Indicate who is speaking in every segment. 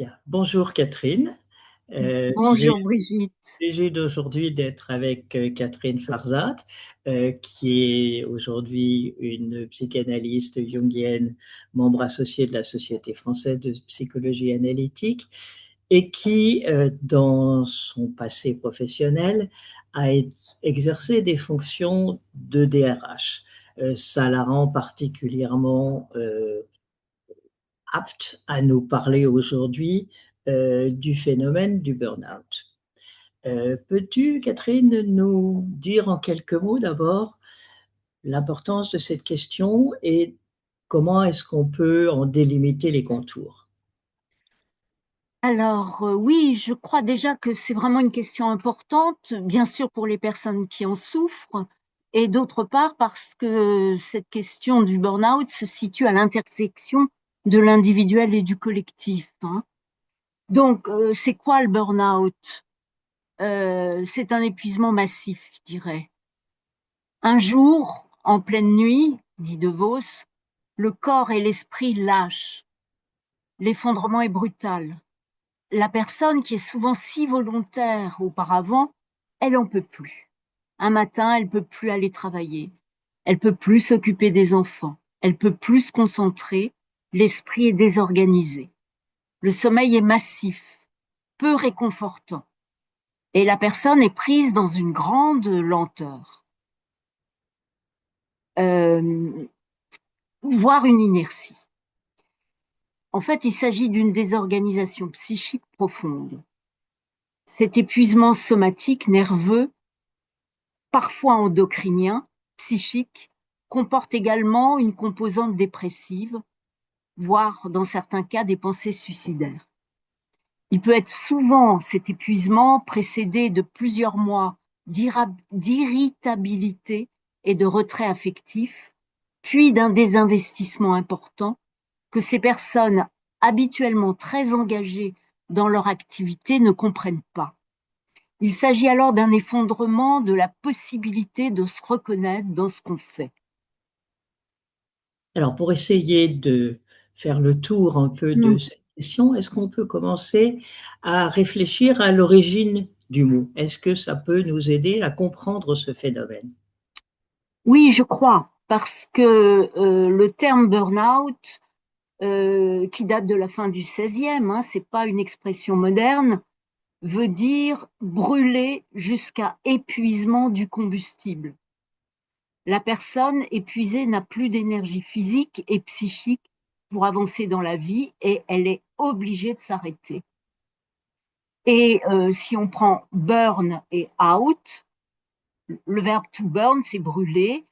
Speaker 1: Bien. Bonjour Catherine. J'ai
Speaker 2: Bonjour Brigitte.
Speaker 1: le plaisir d'aujourd'hui d'être avec Catherine Farzad, qui est aujourd'hui une psychanalyste jungienne, membre associée de la Société française de psychologie analytique, et qui, dans son passé professionnel, a exercé des fonctions de DRH. Ça la rend particulièrement apte à nous parler aujourd'hui du phénomène du burn-out. Peux-tu, Catherine, nous dire en quelques mots d'abord l'importance de cette question et comment est-ce qu'on peut en délimiter les contours?
Speaker 2: Alors oui, je crois déjà que c'est vraiment une question importante, bien sûr pour les personnes qui en souffrent, et d'autre part parce que cette question du burn-out se situe à l'intersection de l'individuel et du collectif, hein. Donc, c'est quoi le burn-out? C'est un épuisement massif, je dirais. Un jour, en pleine nuit, dit De Vos, le corps et l'esprit lâchent. L'effondrement est brutal. La personne qui est souvent si volontaire auparavant, elle en peut plus. Un matin, elle peut plus aller travailler. Elle peut plus s'occuper des enfants. Elle peut plus se concentrer. L'esprit est désorganisé. Le sommeil est massif, peu réconfortant. Et la personne est prise dans une grande lenteur, euh, voire une inertie. En fait, il s'agit d'une désorganisation psychique profonde. Cet épuisement somatique, nerveux, parfois endocrinien, psychique, comporte également une composante dépressive, voire dans certains cas des pensées suicidaires. Il peut être souvent, cet épuisement, précédé de plusieurs mois d'irritabilité et de retrait affectif, puis d'un désinvestissement important que ces personnes habituellement très engagées dans leur activité ne comprennent pas. Il s'agit alors d'un effondrement de la possibilité de se reconnaître dans ce qu'on fait.
Speaker 1: Alors, pour essayer de faire le tour un peu de
Speaker 2: Mm.
Speaker 1: cette question, est-ce qu'on peut commencer à réfléchir à l'origine du mot? Est-ce que ça peut nous aider à comprendre ce phénomène?
Speaker 2: Oui, je crois, parce que le terme burn-out, qui date de la fin du XVIe, hein, c'est pas une expression moderne, veut dire brûler jusqu'à épuisement du combustible. La personne épuisée n'a plus d'énergie physique et psychique pour avancer dans la vie et elle est obligée de s'arrêter. Et si on prend burn et out, le verbe to burn, c'est brûler,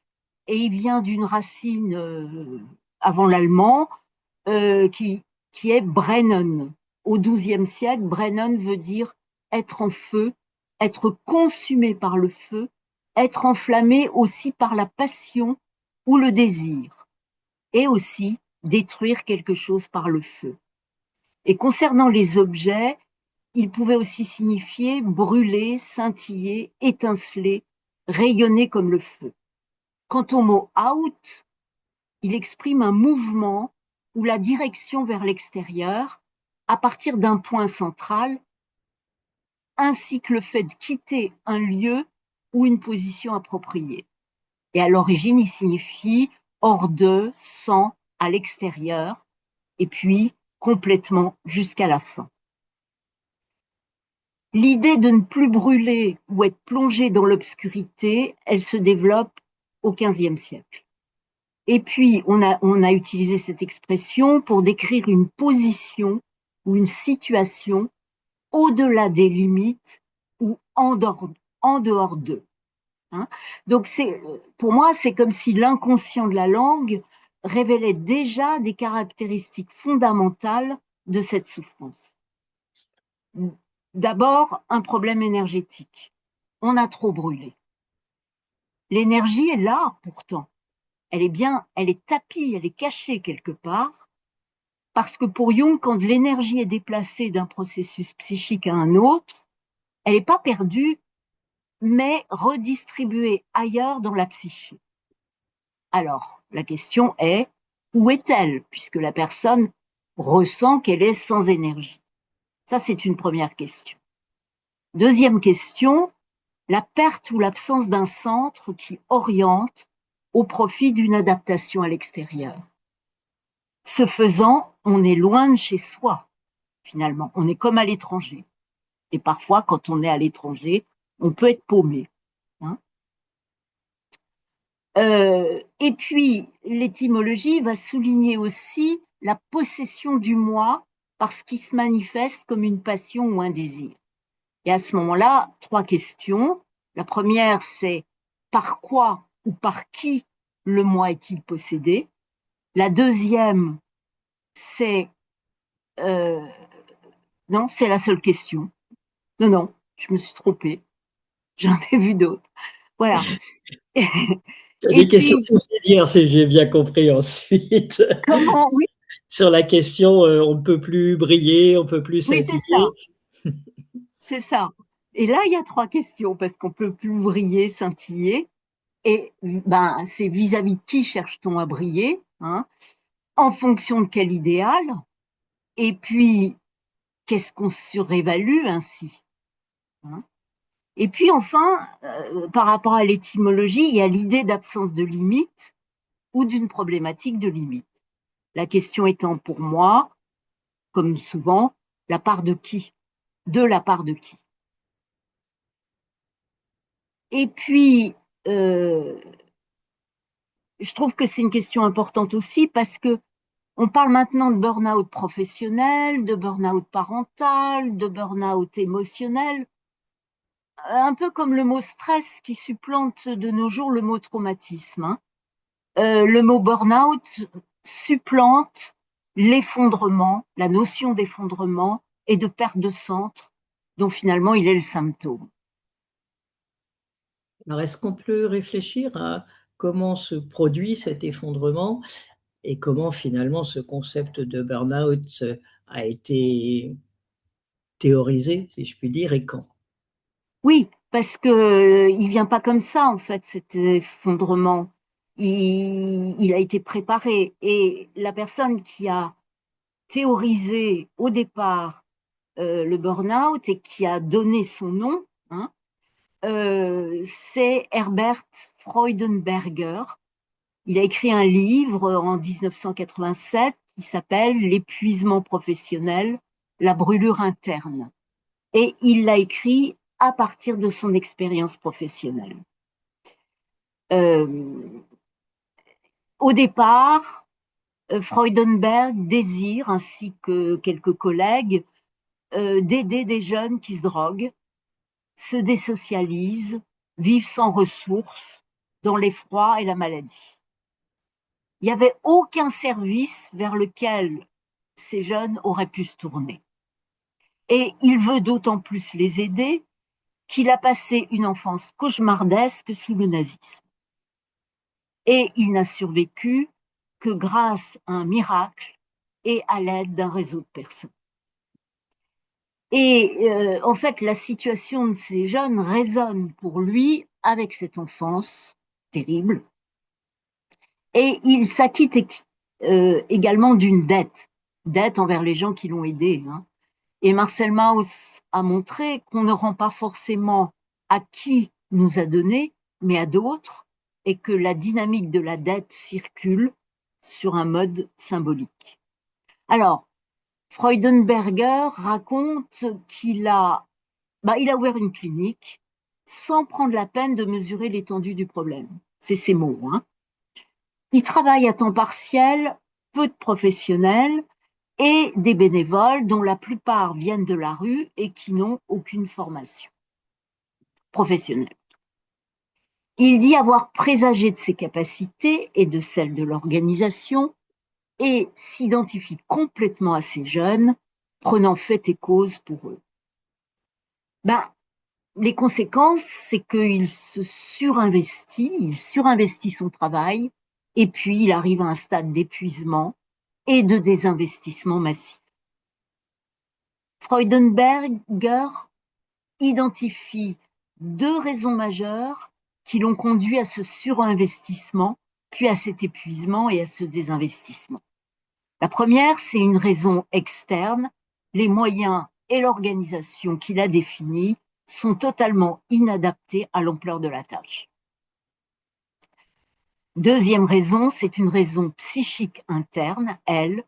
Speaker 2: et il vient d'une racine avant l'allemand qui est brennen. Au XIIe siècle, brennen veut dire être en feu, être consumé par le feu, être enflammé aussi par la passion ou le désir, et aussi détruire quelque chose par le feu. Et concernant les objets, il pouvait aussi signifier brûler, scintiller, étinceler, rayonner comme le feu. Quant au mot out, il exprime un mouvement ou la direction vers l'extérieur à partir d'un point central, ainsi que le fait de quitter un lieu ou une position appropriée. Et à l'origine, il signifie hors de, sans, à l'extérieur, et puis complètement jusqu'à la fin. L'idée de ne plus brûler ou être plongé dans l'obscurité, elle se développe au XVe siècle. Et puis, on a utilisé cette expression pour décrire une position ou une situation au-delà des limites ou en dehors d'eux, hein. Donc, pour moi, c'est comme si l'inconscient de la langue révélait déjà des caractéristiques fondamentales de cette souffrance. D'abord, un problème énergétique. On a trop brûlé. L'énergie est là, pourtant. Elle est bien, elle est tapie, elle est cachée quelque part. Parce que pour Jung, quand l'énergie est déplacée d'un processus psychique à un autre, elle n'est pas perdue, mais redistribuée ailleurs dans la psyché. Alors, la question est, où est-elle, puisque la personne ressent qu'elle est sans énergie? Ça, c'est une première question. Deuxième question, la perte ou l'absence d'un centre qui oriente au profit d'une adaptation à l'extérieur. Ce faisant, on est loin de chez soi, finalement. On est comme à l'étranger. Et parfois, quand on est à l'étranger, on peut être paumé. Hein. Et puis, l'étymologie va souligner aussi la possession du moi parce qu'il se manifeste comme une passion ou un désir. Et à ce moment-là, 3 questions. La première, c'est par quoi ou par qui le moi est-il possédé? La deuxième, c'est non, c'est la seule question. Non, non, je me suis trompée. J'en ai vu d'autres. Voilà.
Speaker 1: Il y a
Speaker 2: Et
Speaker 1: des questions
Speaker 2: puis,
Speaker 1: subsidiaires, si j'ai bien compris ensuite.
Speaker 2: comment? Oui,
Speaker 1: Sur la question, on ne peut plus briller, on ne peut plus
Speaker 2: oui, c'est ça.
Speaker 1: scintiller.
Speaker 2: C'est ça. Et là, il y a 3 questions parce qu'on peut plus briller, scintiller. Et ben, c'est vis-à-vis de qui cherche-t-on à briller, hein? En fonction de quel idéal? Et puis, qu'est-ce qu'on surévalue ainsi, hein? Et puis enfin, par rapport à l'étymologie, il y a l'idée d'absence de limite ou d'une problématique de limite. La question étant pour moi, comme souvent, la part de qui? De la part de qui? Et puis, euh, je trouve que c'est une question importante aussi parce que on parle maintenant de burn-out professionnel, de burn-out parental, de burn-out émotionnel, un peu comme le mot stress qui supplante de nos jours le mot traumatisme. Hein. Le mot burn-out supplante l'effondrement, la notion d'effondrement et de perte de centre, dont finalement il est le symptôme.
Speaker 1: Alors, est-ce qu'on peut réfléchir à comment se produit cet effondrement et comment finalement ce concept de burn-out a été théorisé, si je puis dire, et quand?
Speaker 2: Oui, parce que il vient pas comme ça en fait cet effondrement. Il a été préparé et la personne qui a théorisé au départ le burn-out et qui a donné son nom, hein, c'est Herbert Freudenberger. Il a écrit un livre en 1987 qui s'appelle L'épuisement professionnel, la brûlure interne. Et il l'a écrit à partir de son expérience professionnelle. Euh, Au départ, Freudenberg désire, ainsi que quelques collègues, d'aider des jeunes qui se droguent, se désocialisent, vivent sans ressources, dans l'effroi et la maladie. Il n'y avait aucun service vers lequel ces jeunes auraient pu se tourner. Et il veut d'autant plus les aider qu'il a passé une enfance cauchemardesque sous le nazisme. Et il n'a survécu que grâce à un miracle et à l'aide d'un réseau de personnes. Et en fait, la situation de ces jeunes résonne pour lui avec cette enfance terrible. Et il s'acquitte également d'une dette envers les gens qui l'ont aidé. Hein. Et Marcel Mauss a montré qu'on ne rend pas forcément à qui nous a donné, mais à d'autres, et que la dynamique de la dette circule sur un mode symbolique. Alors, Freudenberger raconte il a ouvert une clinique sans prendre la peine de mesurer l'étendue du problème. C'est ses mots. Hein. Il travaille à temps partiel, peu de professionnels et des bénévoles dont la plupart viennent de la rue et qui n'ont aucune formation professionnelle. Il dit avoir présagé de ses capacités et de celles de l'organisation et s'identifie complètement à ces jeunes, prenant fait et cause pour eux. Ben, les conséquences, c'est qu'il se surinvestit, il surinvestit son travail, et puis il arrive à un stade d'épuisement et de désinvestissement massif. Freudenberger identifie 2 raisons majeures qui l'ont conduit à ce surinvestissement, puis à cet épuisement et à ce désinvestissement. La première, c'est une raison externe, les moyens et l'organisation qu'il a définie sont totalement inadaptés à l'ampleur de la tâche. Deuxième raison, c'est une raison psychique interne, elle,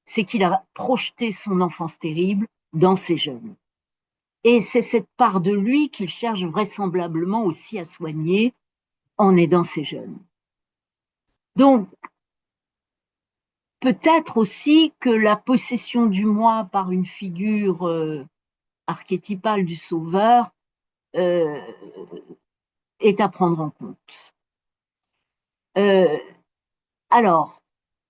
Speaker 2: c'est qu'il a projeté son enfance terrible dans ses jeunes. Et c'est cette part de lui qu'il cherche vraisemblablement aussi à soigner en aidant ses jeunes. Donc, peut-être aussi que la possession du moi par une figure archétypale du sauveur euh, est à prendre en compte. Alors,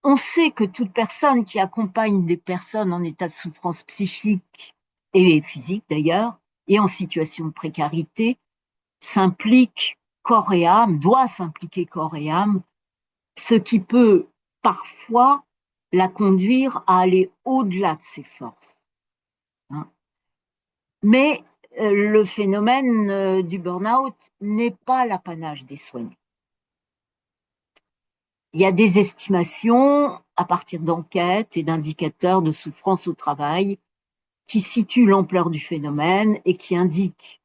Speaker 2: on sait que toute personne qui accompagne des personnes en état de souffrance psychique et physique d'ailleurs, et en situation de précarité, s'implique corps et âme, doit s'impliquer corps et âme, ce qui peut parfois la conduire à aller au-delà de ses forces. Hein. Mais le phénomène du burn-out n'est pas l'apanage des soignants. Il y a des estimations à partir d'enquêtes et d'indicateurs de souffrance au travail qui situent l'ampleur du phénomène et qui indiquent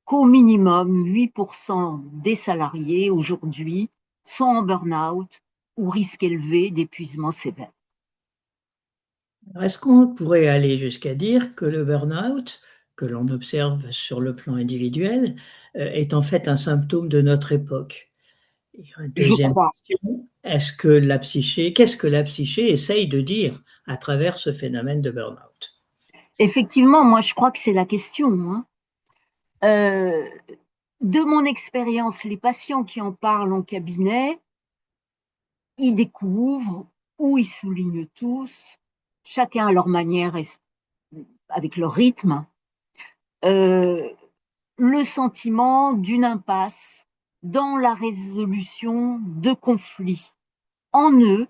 Speaker 2: qu'au minimum 8% des salariés aujourd'hui sont en burn-out ou risque élevé d'épuisement sévère.
Speaker 1: Est-ce qu'on pourrait aller jusqu'à dire que le burn-out, que l'on observe sur le plan individuel, est en fait un symptôme de notre époque? Et une
Speaker 2: Je
Speaker 1: deuxième
Speaker 2: crois.
Speaker 1: question, qu'est-ce que la psyché essaye de dire à travers ce phénomène de burn-out?
Speaker 2: Effectivement, moi je crois que c'est la question. Hein. De mon expérience, les patients qui en parlent en cabinet, ils découvrent ou ils soulignent tous, chacun à leur manière et avec leur rythme, euh, le sentiment d'une impasse dans la résolution de conflits en eux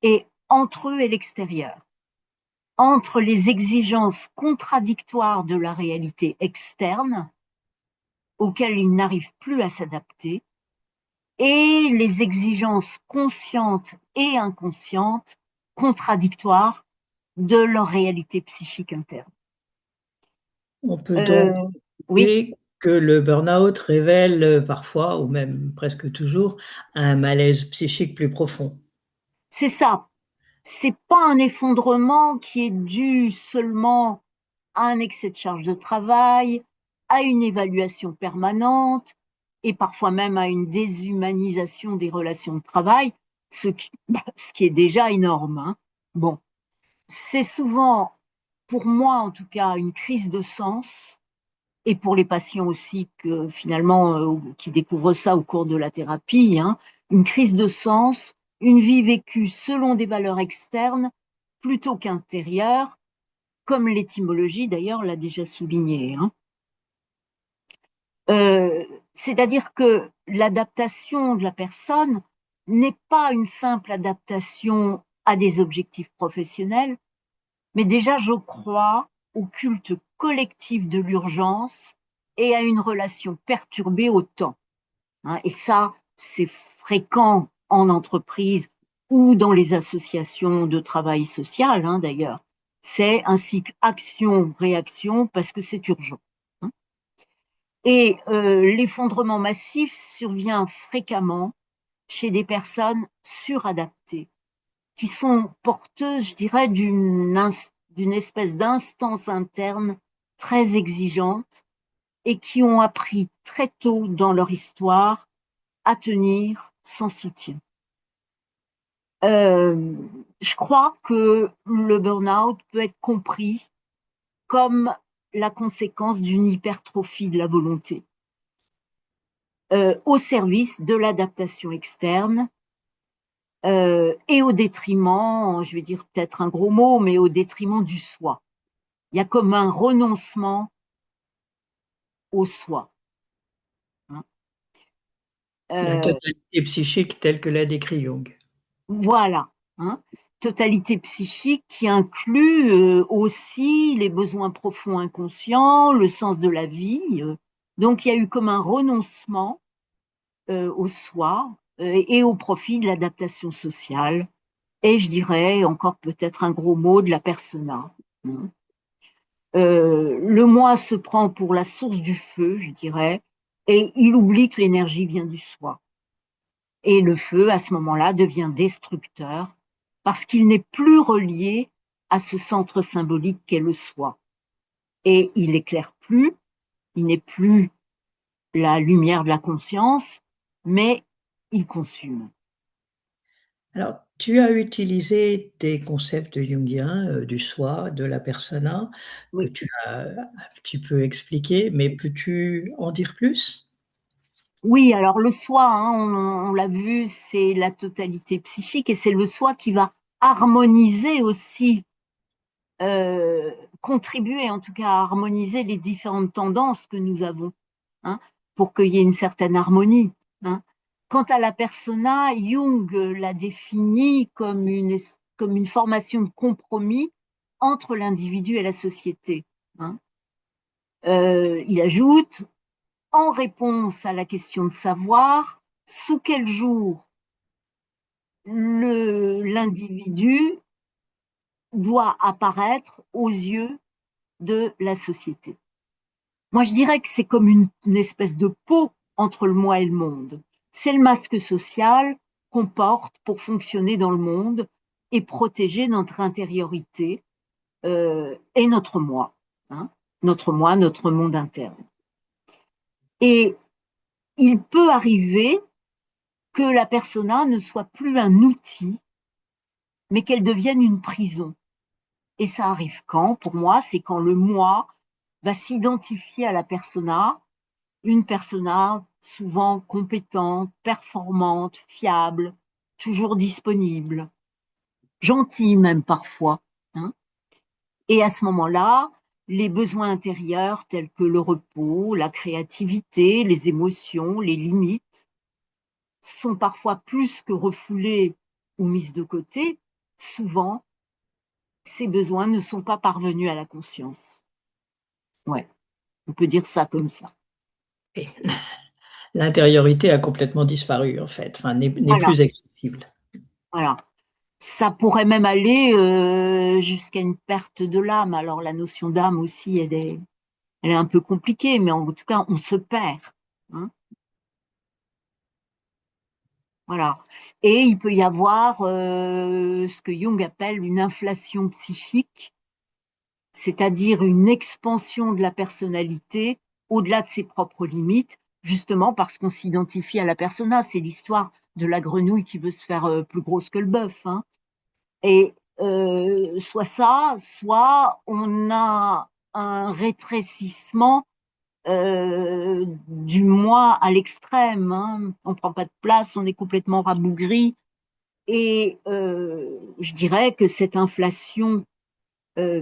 Speaker 2: et entre eux et l'extérieur, entre les exigences contradictoires de la réalité externe auxquelles ils n'arrivent plus à s'adapter et les exigences conscientes et inconscientes contradictoires de leur réalité psychique interne.
Speaker 1: On peut
Speaker 2: Euh,
Speaker 1: donc
Speaker 2: oui,
Speaker 1: dire que le burn-out révèle parfois, ou même presque toujours, un malaise psychique plus profond.
Speaker 2: c'est ça. C'est pas un effondrement qui est dû seulement à un excès de charge de travail, à une évaluation permanente et parfois même à une déshumanisation des relations de travail, ce qui est déjà énorme. Hein. Bon, c'est souvent, pour moi en tout cas, une crise de sens et pour les patients aussi que finalement qui découvrent ça au cours de la thérapie, hein, une crise de sens, une vie vécue selon des valeurs externes plutôt qu'intérieures, comme l'étymologie d'ailleurs l'a déjà souligné. Hein. Euh, C'est-à-dire que l'adaptation de la personne n'est pas une simple adaptation à des objectifs professionnels, mais déjà je crois au culte collectif de l'urgence et à une relation perturbée au temps. Hein. Et ça, c'est fréquent en entreprise ou dans les associations de travail social, hein, d'ailleurs. C'est un cycle action-réaction parce que c'est urgent. Hein. Et l'effondrement massif survient fréquemment chez des personnes suradaptées, qui sont porteuses, je dirais, d'une espèce d'instance interne très exigeante et qui ont appris très tôt dans leur histoire à tenir sans soutien. Euh, je crois que le burn-out peut être compris comme la conséquence d'une hypertrophie de la volonté au service de l'adaptation externe et au détriment, je vais dire peut-être un gros mot, mais au détriment du soi. Il y a comme un renoncement au soi. Hein.
Speaker 1: La
Speaker 2: Euh,
Speaker 1: totalité psychique telle que l'a décrit Jung.
Speaker 2: voilà. Hein. Totalité psychique qui inclut aussi les besoins profonds inconscients, le sens de la vie. Donc il y a eu comme un renoncement au soi et au profit de l'adaptation sociale. Et je dirais encore peut-être un gros mot de la persona. Hein. Le moi se prend pour la source du feu, je dirais, et il oublie que l'énergie vient du soi. Et le feu, à ce moment-là, devient destructeur parce qu'il n'est plus relié à ce centre symbolique qu'est le soi. Et il éclaire plus, il n'est plus la lumière de la conscience, mais il consume.
Speaker 1: Alors, tu as utilisé des concepts jungiens, du soi, de la persona, que
Speaker 2: Oui.
Speaker 1: tu as un petit peu expliqué, mais peux-tu en dire plus?
Speaker 2: Oui, alors le soi, hein, on l'a vu, c'est la totalité psychique et c'est le soi qui va harmoniser aussi, euh, contribuer en tout cas à harmoniser les différentes tendances que nous avons, hein, pour qu'il y ait une certaine harmonie, hein. Quant à la persona, Jung l'a définie comme une formation de compromis entre l'individu et la société, hein. Il ajoute, en réponse à la question de savoir, sous quel jour l'individu doit apparaître aux yeux de la société. Moi, je dirais que c'est comme une espèce de pont entre le moi et le monde. C'est le masque social qu'on porte pour fonctionner dans le monde et protéger notre intériorité, et notre moi, hein, notre moi, notre monde interne. Et il peut arriver que la persona ne soit plus un outil, mais qu'elle devienne une prison. Et ça arrive quand? Pour moi, c'est quand le moi va s'identifier à la persona, une persona souvent compétente, performante, fiable, toujours disponible, gentille même parfois, hein. Et à ce moment-là, les besoins intérieurs tels que le repos, la créativité, les émotions, les limites sont parfois plus que refoulés ou mis de côté. Souvent, ces besoins ne sont pas parvenus à la conscience. Ouais, on peut dire ça comme ça.
Speaker 1: Et l'intériorité a complètement disparu, en fait, enfin, n'est
Speaker 2: Voilà,
Speaker 1: plus accessible.
Speaker 2: voilà. Ça pourrait même aller jusqu'à une perte de l'âme. Alors la notion d'âme aussi, elle est un peu compliquée, mais en tout cas, on se perd, hein. Voilà. Et il peut y avoir ce que Jung appelle une inflation psychique, c'est-à-dire une expansion de la personnalité au-delà de ses propres limites, justement parce qu'on s'identifie à la persona. C'est l'histoire de la grenouille qui veut se faire plus grosse que le bœuf, hein. Et soit ça, soit on a un rétrécissement du moi à l'extrême, hein. On prend pas de place, on est complètement rabougri. Et je dirais que cette inflation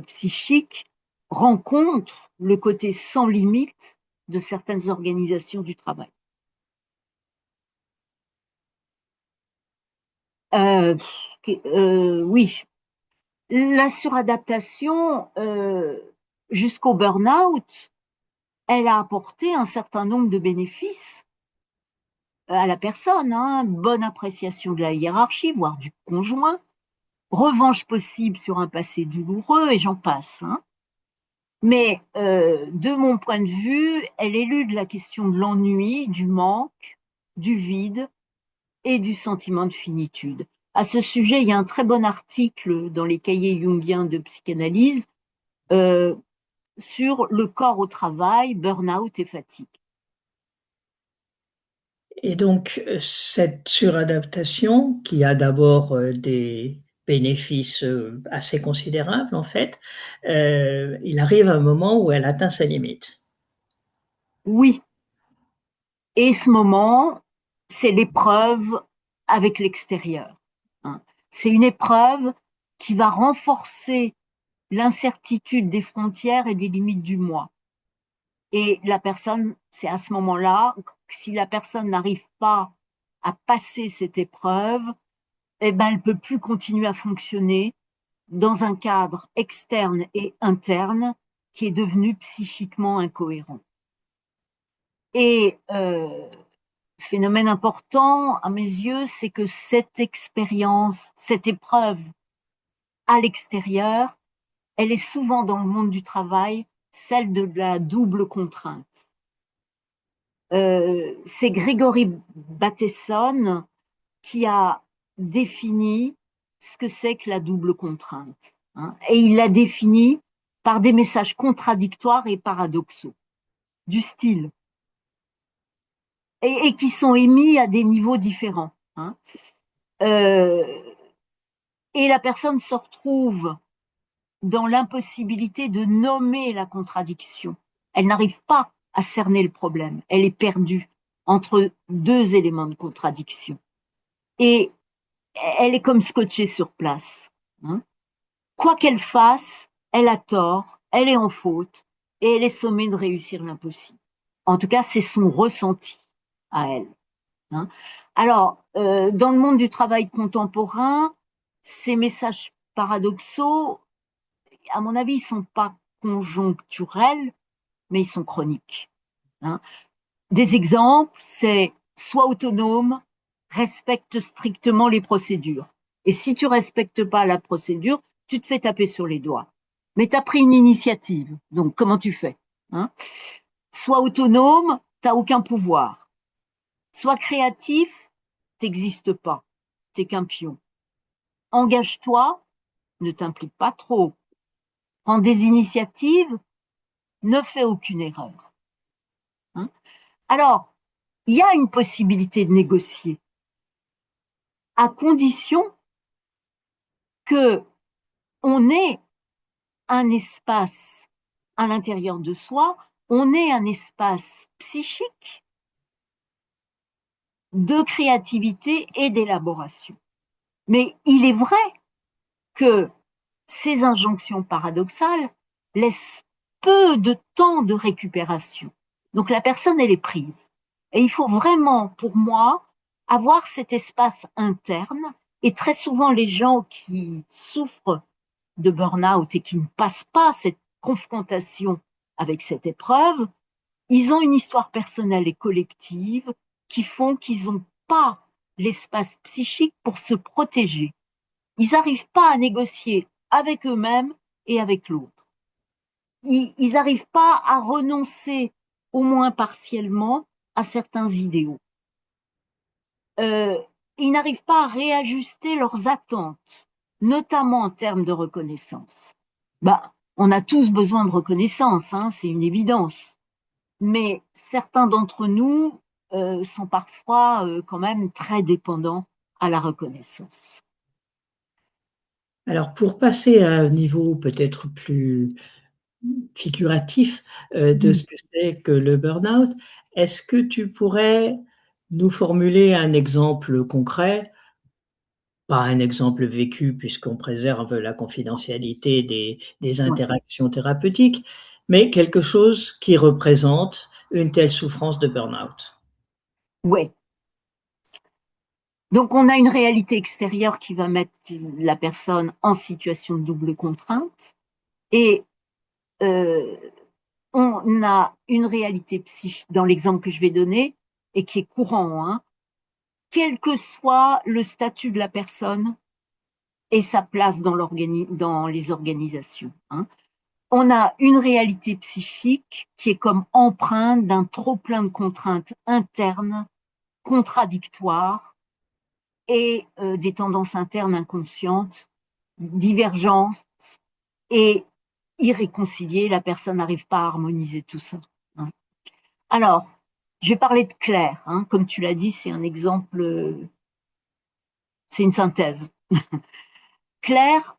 Speaker 2: psychique rencontre le côté sans limite de certaines organisations du travail. Euh, oui, la suradaptation jusqu'au burn-out, elle a apporté un certain nombre de bénéfices à la personne, hein. Bonne appréciation de la hiérarchie, voire du conjoint, revanche possible sur un passé douloureux, et j'en passe, hein. Mais de mon point de vue, elle élude la question de l'ennui, du manque, du vide et du sentiment de finitude. À ce sujet, il y a un très bon article dans les cahiers jungiens de psychanalyse euh, sur le corps au travail, burn-out et fatigue.
Speaker 1: Et donc, cette suradaptation, qui a d'abord des bénéfices assez considérables, en fait, il arrive un moment où elle atteint ses limites.
Speaker 2: Oui, et ce moment, c'est l'épreuve avec l'extérieur, hein. C'est une épreuve qui va renforcer l'incertitude des frontières et des limites du moi. Et la personne, c'est à ce moment-là, si la personne n'arrive pas à passer cette épreuve, eh ben, elle peut plus continuer à fonctionner dans un cadre externe et interne qui est devenu psychiquement incohérent. Et phénomène important à mes yeux, c'est que cette expérience, cette épreuve à l'extérieur elle est souvent dans le monde du travail celle de la double contrainte. C'est Gregory Bateson qui a défini ce que c'est que la double contrainte, hein, et il l'a défini par des messages contradictoires et paradoxaux, du style, et qui sont émis à des niveaux différents. Hein. Euh, et la personne se retrouve dans l'impossibilité de nommer la contradiction. Elle n'arrive pas à cerner le problème. Elle est perdue entre deux éléments de contradiction. Et elle est comme scotchée sur place. Hein. Quoi qu'elle fasse, elle a tort, elle est en faute, et elle est sommée de réussir l'impossible. En tout cas, c'est son ressenti à elle. Hein. Alors, dans le monde du travail contemporain, ces messages paradoxaux, à mon avis, ils ne sont pas conjoncturels, mais ils sont chroniques. Hein. Des exemples, c'est sois autonome, respecte strictement les procédures. Et si tu respectes pas la procédure, tu te fais taper sur les doigts. Mais tu as pris une initiative, donc comment tu fais? Hein. Sois autonome, tu n'as aucun pouvoir. Sois créatif, t'existes pas, t'es qu'un pion. Engage-toi, ne t'implique pas trop. Prends des initiatives, ne fais aucune erreur. Hein. Alors, il y a une possibilité de négocier, à condition que on ait un espace à l'intérieur de soi, on ait un espace psychique de créativité et d'élaboration. Mais il est vrai que ces injonctions paradoxales laissent peu de temps de récupération. Donc la personne, elle est prise. Et il faut vraiment, pour moi, avoir cet espace interne. Et très souvent, les gens qui souffrent de burn-out et qui ne passent pas cette confrontation avec cette épreuve, ils ont une histoire personnelle et collective qui font qu'ils n'ont pas l'espace psychique pour se protéger. Ils n'arrivent pas à négocier avec eux-mêmes et avec l'autre. Ils n'arrivent pas à renoncer, au moins partiellement, à certains idéaux. Euh, ils n'arrivent pas à réajuster leurs attentes, notamment en termes de reconnaissance. Bah, on a tous besoin de reconnaissance, hein, c'est une évidence. Mais certains d'entre nous sont parfois quand même très dépendants à la reconnaissance.
Speaker 1: Alors, pour passer à un niveau peut-être plus figuratif de
Speaker 2: Mm.
Speaker 1: ce que c'est que le burn-out, est-ce que tu pourrais nous formuler un exemple concret, pas un exemple vécu puisqu'on préserve la confidentialité des
Speaker 2: Ouais.
Speaker 1: interactions thérapeutiques, mais quelque chose qui représente une telle souffrance de burn-out?
Speaker 2: Ouais. Donc, on a une réalité extérieure qui va mettre la personne en situation de double contrainte et euh, on a une réalité psychique dans l'exemple que je vais donner et qui est courant, hein, quel que soit le statut de la personne et sa place dans les organisations. Hein. On a une réalité psychique qui est comme empreinte d'un trop-plein de contraintes internes, contradictoires, et des tendances internes inconscientes, divergences et irréconciliées. La personne n'arrive pas à harmoniser tout ça. Hein. Alors, je vais parler de Claire. Hein. Comme tu l'as dit, c'est un exemple, c'est une synthèse. Claire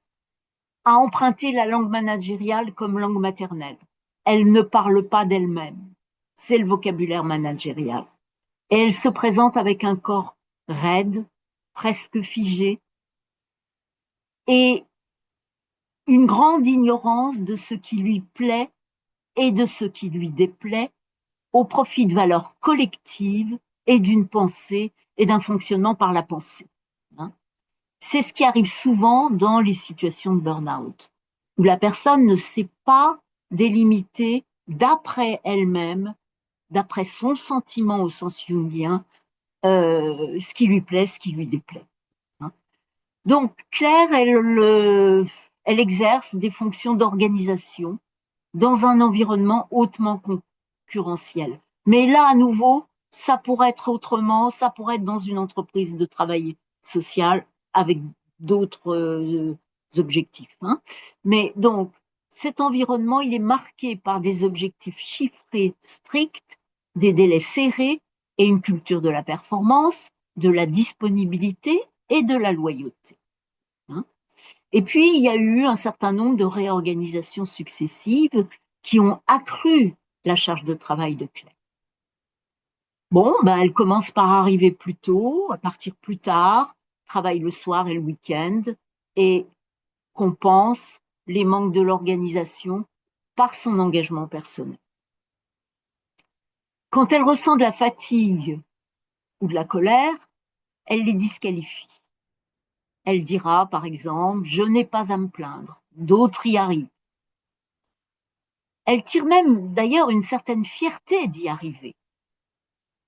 Speaker 2: a emprunté la langue managériale comme langue maternelle. Elle ne parle pas d'elle-même. C'est le vocabulaire managérial. Et elle se présente avec un corps raide, presque figé, et une grande ignorance de ce qui lui plaît et de ce qui lui déplaît, au profit de valeurs collectives et d'une pensée et d'un fonctionnement par la pensée. Hein. C'est ce qui arrive souvent dans les situations de burn-out, où la personne ne sait pas délimiter d'après elle-même, d'après son sentiment au sens jungien, ce qui lui plaît, ce qui lui déplaît. Hein. Donc Claire, elle exerce des fonctions d'organisation dans un environnement hautement concurrentiel. Mais là, à nouveau, ça pourrait être autrement, ça pourrait être dans une entreprise de travail social avec d'autres objectifs. Hein. Mais donc, cet environnement, il est marqué par des objectifs chiffrés stricts, des délais serrés et une culture de la performance, de la disponibilité et de la loyauté. Hein. Et puis, il y a eu un certain nombre de réorganisations successives qui ont accru la charge de travail de Claire. Bon, ben, elle commence par arriver plus tôt, à partir plus tard, travaille le soir et le week-end et compense les manques de l'organisation par son engagement personnel. Quand elle ressent de la fatigue ou de la colère, elle les disqualifie. Elle dira, par exemple, « Je n'ai pas à me plaindre, d'autres y arrivent ». Elle tire même d'ailleurs une certaine fierté d'y arriver.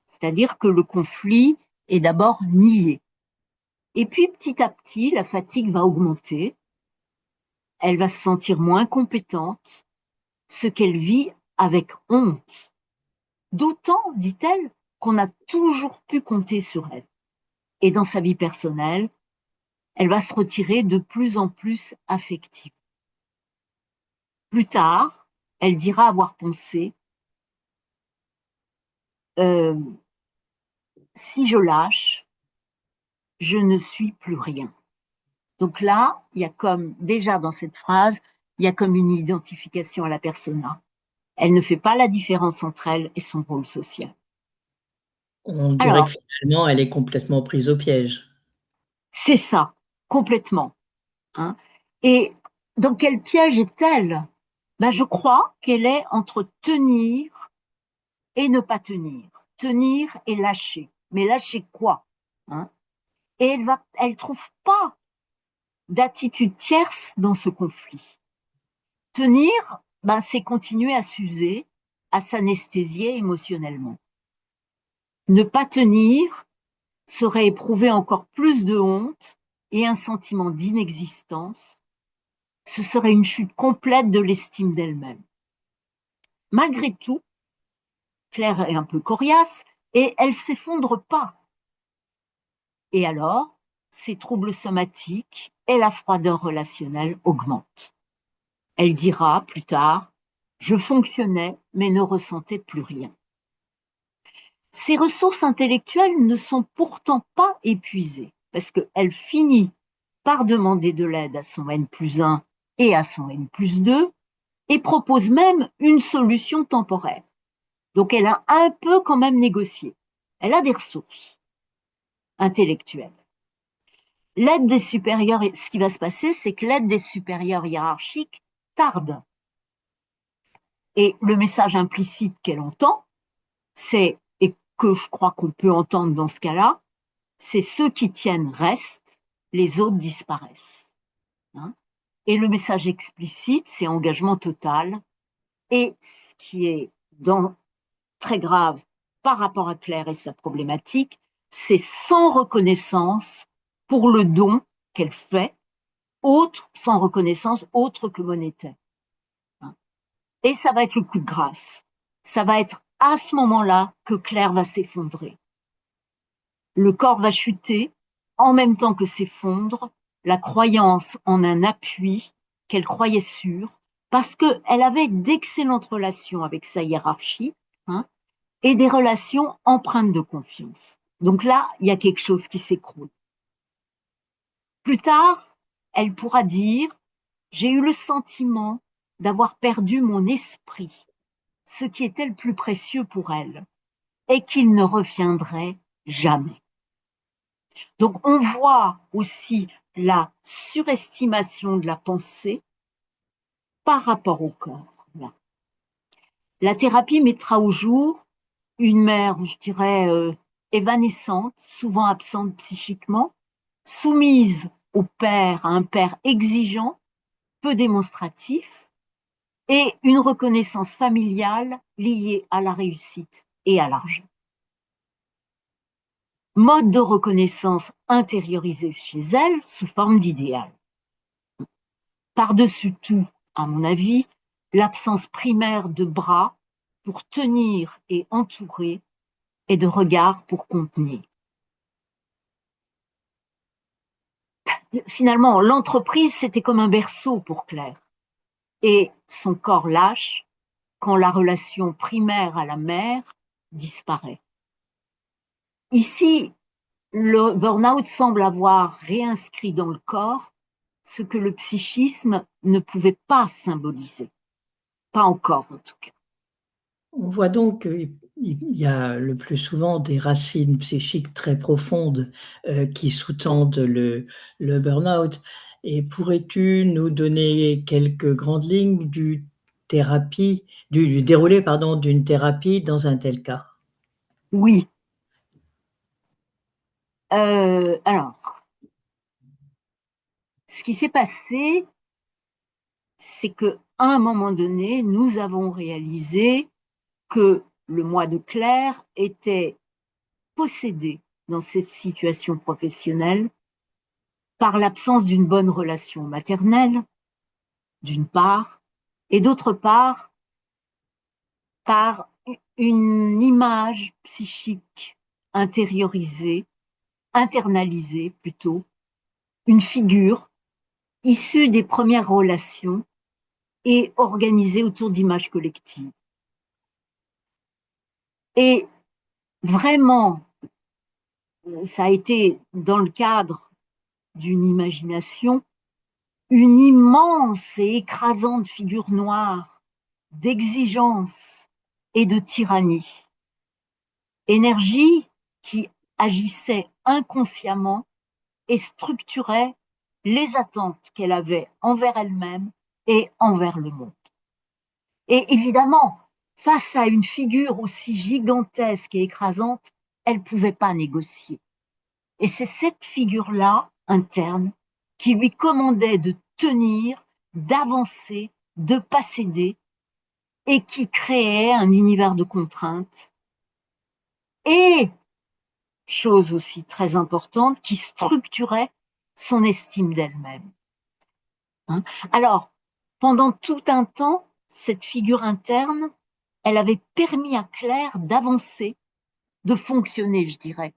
Speaker 2: C'est-à-dire que le conflit est d'abord nié. Et puis petit à petit, la fatigue va augmenter, elle va se sentir moins compétente, ce qu'elle vit avec honte. D'autant, dit-elle, qu'on a toujours pu compter sur elle. Et dans sa vie personnelle, elle va se retirer de plus en plus affective. Plus tard, elle dira avoir pensé si je lâche, je ne suis plus rien. Donc là, il y a comme, déjà dans cette phrase, il y a comme une identification à la persona. Elle ne fait pas la différence entre elle et son rôle social.
Speaker 1: On dirait
Speaker 2: Alors,
Speaker 1: que finalement, elle est complètement prise au piège.
Speaker 2: c'est ça, complètement. Hein. Et dans quel piège est-elle? Ben, je crois qu'elle est entre tenir et ne pas tenir. Tenir et lâcher. Mais lâcher quoi? Hein. Et elle trouve pas d'attitude tierce dans ce conflit. Tenir, ben, c'est continuer à s'user, à s'anesthésier émotionnellement. Ne pas tenir serait éprouver encore plus de honte et un sentiment d'inexistence. Ce serait une chute complète de l'estime d'elle-même. Malgré tout, Claire est un peu coriace et elle s'effondre pas. Et alors, ses troubles somatiques et la froideur relationnelle augmentent. Elle dira plus tard, je fonctionnais mais ne ressentais plus rien. Ses ressources intellectuelles ne sont pourtant pas épuisées, parce qu'elle finit par demander de l'aide à son N+1 et à son N+2, et propose même une solution temporaire. Donc elle a un peu quand même négocié. Elle a des ressources intellectuelles. L'aide des supérieurs, ce qui va se passer, c'est que l'aide des supérieurs hiérarchiques tarde. Et le message implicite qu'elle entend, c'est, et que je crois qu'on peut entendre dans ce cas-là, c'est ceux qui tiennent restent, les autres disparaissent. Hein. Et le message explicite, c'est engagement total. Et ce qui est très grave par rapport à Claire et sa problématique, c'est sans reconnaissance pour le don qu'elle fait, sans reconnaissance autre que monétaire. Hein. Et ça va être le coup de grâce. Ça va être à ce moment-là que Claire va s'effondrer. Le corps va chuter, en même temps que s'effondre la croyance en un appui qu'elle croyait sûr, parce qu'elle avait d'excellentes relations avec sa hiérarchie, hein, et des relations empreintes de confiance. Donc là, il y a quelque chose qui s'écroule. Plus tard, elle pourra dire « J'ai eu le sentiment d'avoir perdu mon esprit, ce qui était le plus précieux pour elle, et qu'il ne reviendrait jamais. » Donc on voit aussi la surestimation de la pensée par rapport au corps. La thérapie mettra au jour une mère, je dirais, évanescente, souvent absente psychiquement, soumise au père, à un père exigeant, peu démonstratif, et une reconnaissance familiale liée à la réussite et à l'argent. Mode de reconnaissance intériorisé chez elle sous forme d'idéal. par-dessus tout, à mon avis, l'absence primaire de bras pour tenir et entourer et de regard pour contenir. Finalement, l'entreprise, c'était comme un berceau pour Claire. Et son corps lâche quand la relation primaire à la mère disparaît. Ici, le burn-out semble avoir réinscrit dans le corps ce que le psychisme ne pouvait pas symboliser. Pas encore, en tout cas.
Speaker 1: On voit donc qu'il y a le plus souvent des racines psychiques très profondes qui sous-tendent le burn-out. Et pourrais-tu nous donner quelques grandes lignes du déroulé pardon, d'une thérapie dans un tel cas?
Speaker 2: Oui. Alors, ce qui s'est passé, c'est qu'à un moment donné, nous avons réalisé que le moi de Claire était possédé dans cette situation professionnelle par l'absence d'une bonne relation maternelle, d'une part, et d'autre part, par une image psychique intériorisée, internalisée plutôt, une figure issue des premières relations et organisée autour d'images collectives. Et vraiment, ça a été dans le cadre d'une imagination, une immense et écrasante figure noire d'exigence et de tyrannie. Énergie qui agissait inconsciemment et structurait les attentes qu'elle avait envers elle-même et envers le monde. Et évidemment, face à une figure aussi gigantesque et écrasante, elle ne pouvait pas négocier. Et c'est cette figure-là, interne, qui lui commandait de tenir, d'avancer, de pas céder, et qui créait un univers de contraintes. Et, chose aussi très importante, qui structurait son estime d'elle-même. Hein? Alors, pendant tout un temps, cette figure interne, elle avait permis à Claire d'avancer, de fonctionner, je dirais,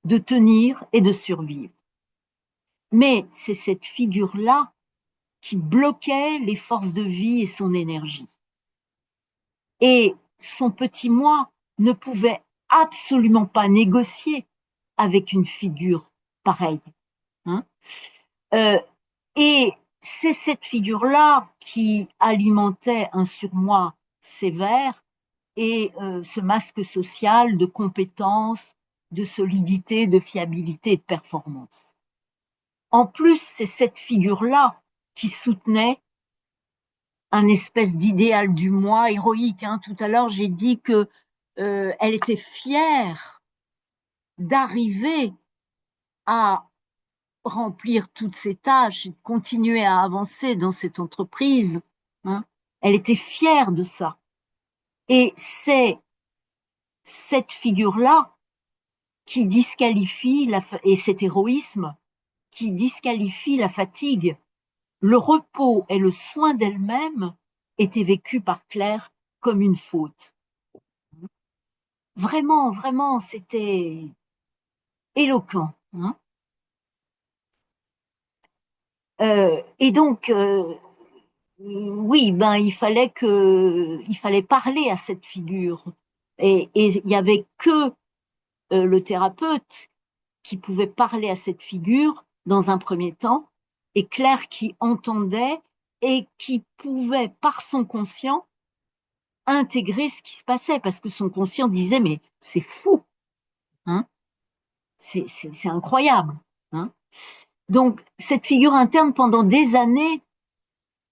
Speaker 2: de tenir et de survivre. Mais c'est cette figure-là qui bloquait les forces de vie et son énergie. Et son petit moi ne pouvait absolument pas négocier avec une figure pareille. Hein. Et c'est cette figure-là qui alimentait un surmoi sévère et ce masque social de compétence, de solidité, de fiabilité et de performance. En plus, c'est cette figure-là qui soutenait un espèce d'idéal du moi héroïque. Hein. Tout à l'heure, j'ai dit que elle était fière d'arriver à remplir toutes ces tâches et de continuer à avancer dans cette entreprise. Hein. Elle était fière de ça. Et c'est cette figure-là qui disqualifie, et cet héroïsme qui disqualifie la fatigue. Le repos et le soin d'elle-même étaient vécus par Claire comme une faute. Vraiment, vraiment, c'était éloquent. Hein. Et donc, oui, ben il fallait parler à cette figure. Et il y avait que le thérapeute qui pouvait parler à cette figure dans un premier temps, et Claire qui entendait et qui pouvait, par son conscient, intégrer ce qui se passait, parce que son conscient disait, mais c'est fou, hein, c'est incroyable. Hein. Donc, cette figure interne, pendant des années,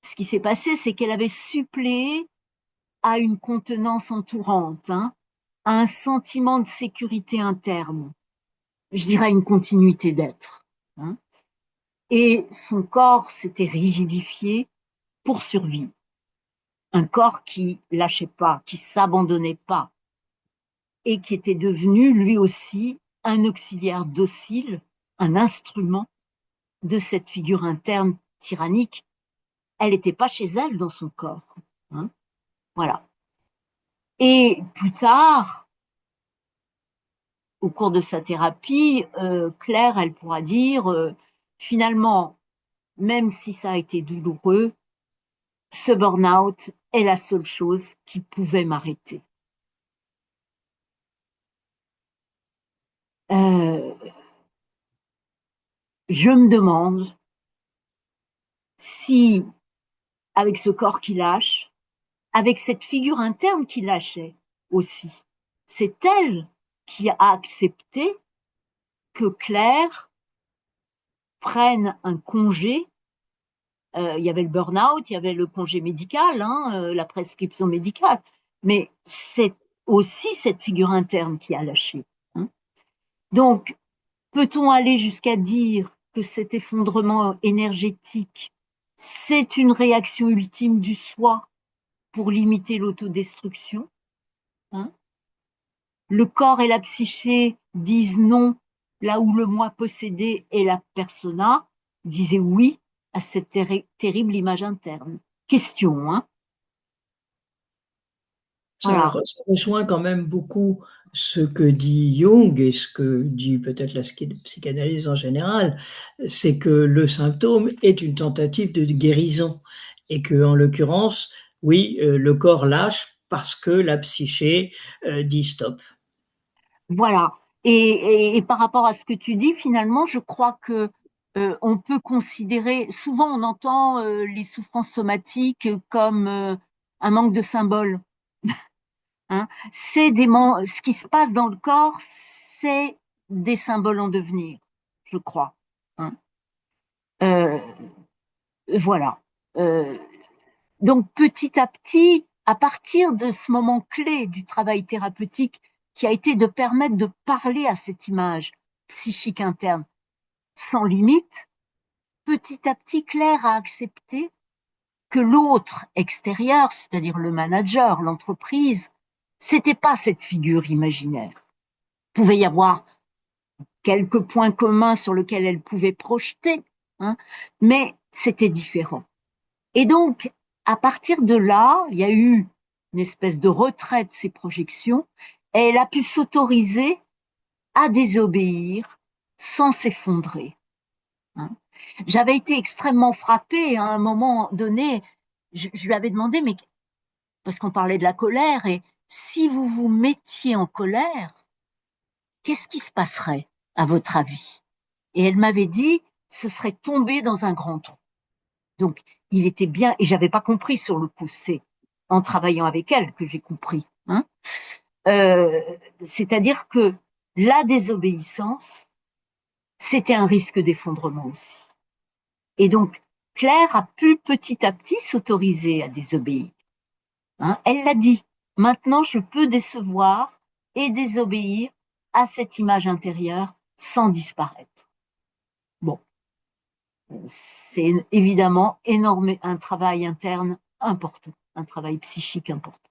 Speaker 2: ce qui s'est passé, c'est qu'elle avait suppléé à une contenance entourante, hein, à un sentiment de sécurité interne, je dirais une continuité d'être. Hein. Et son corps s'était rigidifié pour survivre. Un corps qui lâchait pas, qui s'abandonnait pas, et qui était devenu lui aussi un auxiliaire docile, un instrument de cette figure interne tyrannique elle n'était pas chez elle dans son corps. Hein, voilà. Et plus tard, au cours de sa thérapie, Claire, elle pourra dire, finalement, même si ça a été douloureux, ce burn-out est la seule chose qui pouvait m'arrêter. Euh, je me demande si, avec ce corps qui lâche, avec cette figure interne qui lâchait aussi, c'est elle qui a accepté que Claire prenne un congé. Il y avait le burn-out, il y avait le congé médical, hein, la prescription médicale, mais c'est aussi cette figure interne qui a lâché. Hein. Donc, peut-on aller jusqu'à dire que cet effondrement énergétique, c'est une réaction ultime du soi pour limiter l'autodestruction? Hein? Le corps et la psyché disent non, là où le moi possédé et la persona disaient oui à cette terrible image interne. Question, hein? Voilà.
Speaker 1: Ça rejoint quand même beaucoup ce que dit Jung et ce que dit peut-être la psychanalyse en général, c'est que le symptôme est une tentative de guérison et que, en l'occurrence, oui, le corps lâche parce que la psyché dit stop.
Speaker 2: Voilà. Et par rapport à ce que tu dis, finalement, je crois que on peut considérer, souvent on entend les souffrances somatiques comme un manque de symboles. Hein. Ce qui se passe dans le corps, c'est des symboles en devenir, je crois. Hein. Euh, voilà. Euh, donc petit à petit, à partir de ce moment clé du travail thérapeutique, qui a été de permettre de parler à cette image psychique interne sans limite, petit à petit, Claire a accepté que l'autre extérieur, c'est-à-dire le manager, l'entreprise, c'était pas cette figure imaginaire. Il pouvait y avoir quelques points communs sur lesquels elle pouvait projeter, hein, mais c'était différent. Et donc, à partir de là, il y a eu une espèce de retrait de ces projections, et elle a pu s'autoriser à désobéir sans s'effondrer. Hein. J'avais été extrêmement frappée à un moment donné. Je lui avais demandé, mais parce qu'on parlait de la colère, et si vous vous mettiez en colère, qu'est-ce qui se passerait à votre avis? Et elle m'avait dit, ce serait tomber dans un grand trou. Donc, il était bien, et j'avais pas compris sur le coup, c'est en travaillant avec elle que j'ai compris. Hein. Euh, C'est-à-dire que la désobéissance, c'était un risque d'effondrement aussi. Et donc, Claire a pu petit à petit s'autoriser à désobéir. Hein. Elle l'a dit. Maintenant, je peux décevoir et désobéir à cette image intérieure sans disparaître. Bon, c'est évidemment un travail interne important, un travail psychique important.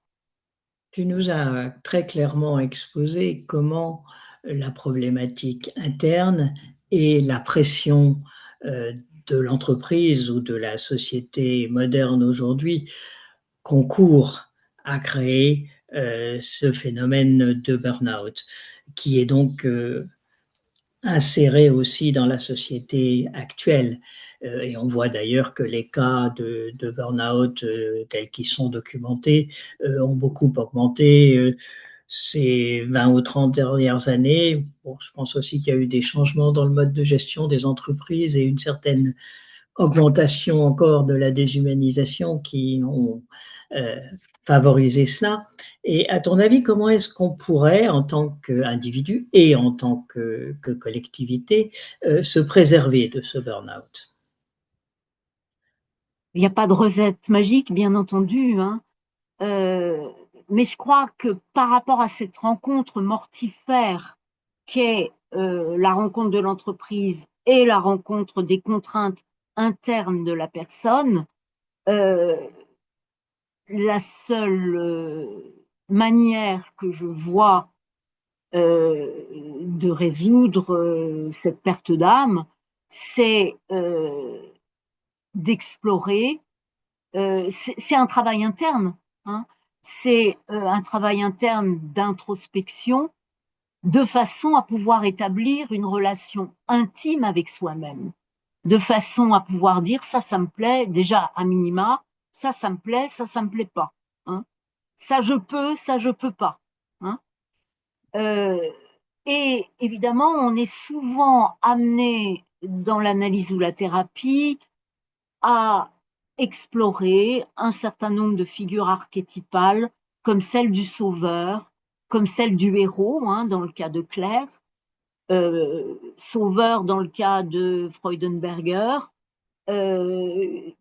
Speaker 1: Tu nous as très clairement exposé comment la problématique interne et la pression euh, de l'entreprise ou de la société moderne aujourd'hui concourent à créer ce phénomène de burn-out, qui est donc inséré aussi dans la société actuelle. Et on voit d'ailleurs que les cas de burn-out tels qu'ils sont documentés ont beaucoup augmenté ces 20 ou 30 dernières années. Bon, je pense aussi qu'il y a eu des changements dans le mode de gestion des entreprises et une certaine augmentation encore de la déshumanisation qui ont euh, favorisé cela. Et à ton avis, comment est-ce qu'on pourrait, en tant qu'individu et en tant que collectivité, se préserver de ce burn-out?
Speaker 2: Il n'y a pas de recette magique, bien entendu, hein. Euh, mais je crois que par rapport à cette rencontre mortifère qu'est la rencontre de l'entreprise et la rencontre des contraintes internes de la personne, euh, la seule manière que je vois de résoudre cette perte d'âme, c'est d'explorer c'est un travail interne, hein. C'est un travail interne d'introspection de façon à pouvoir établir une relation intime avec soi-même, de façon à pouvoir dire ça me plaît, déjà à minima, ça me plaît pas, hein. Ça je peux pas, hein. Euh, et évidemment, on est souvent amené dans l'analyse ou la thérapie à explorer un certain nombre de figures archétypales, comme celle du sauveur, comme celle du héros, hein, dans le cas de Claire, sauveur dans le cas de Freudenberger,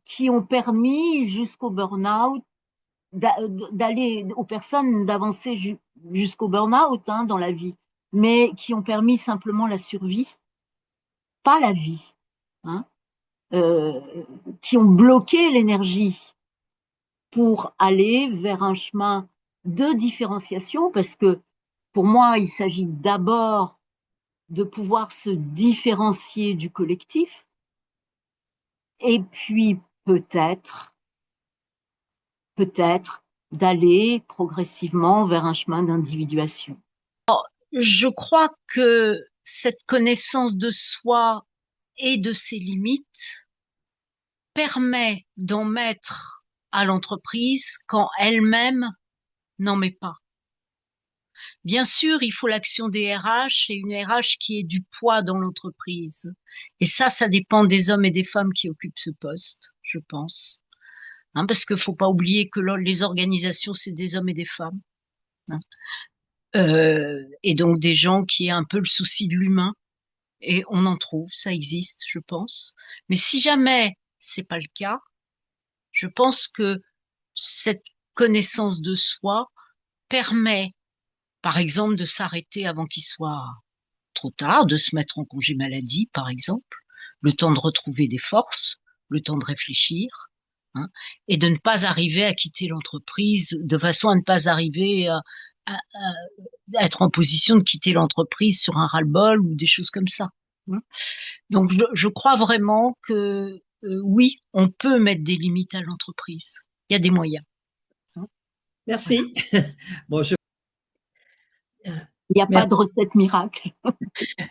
Speaker 2: qui ont permis jusqu'au burn-out d'aller aux personnes d'avancer jusqu'au burn-out, hein, dans la vie, mais qui ont permis simplement la survie, pas la vie, hein, euh, qui ont bloqué l'énergie pour aller vers un chemin de différenciation, parce que pour moi, il s'agit d'abord de pouvoir se différencier du collectif, et puis peut-être d'aller progressivement vers un chemin d'individuation. Je crois que cette connaissance de soi et de ses limites permet d'en mettre à l'entreprise quand elle-même n'en met pas. Bien sûr, il faut l'action des RH et une RH qui ait du poids dans l'entreprise. Et ça dépend des hommes et des femmes qui occupent ce poste, je pense. Hein, parce qu'il faut pas oublier que les organisations, c'est des hommes et des femmes. Hein. Et donc des gens qui aient un peu le souci de l'humain. Et on en trouve, ça existe, je pense. Mais si jamais c'est pas le cas, je pense que cette connaissance de soi permet, par exemple, de s'arrêter avant qu'il soit trop tard, de se mettre en congé maladie, par exemple, le temps de retrouver des forces, le temps de réfléchir, hein, et de ne pas arriver à quitter l'entreprise, de façon à ne pas arriver à être en position de quitter l'entreprise sur un ras-le-bol ou des choses comme ça. Hein. Donc, je crois vraiment que oui, on peut mettre des limites à l'entreprise. Il y a des moyens. Hein. Voilà.
Speaker 1: Merci. Bon,
Speaker 2: Il n'y a pas de recette miracle.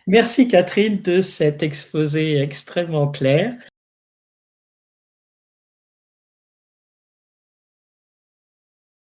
Speaker 1: merci Catherine de cet exposé extrêmement clair.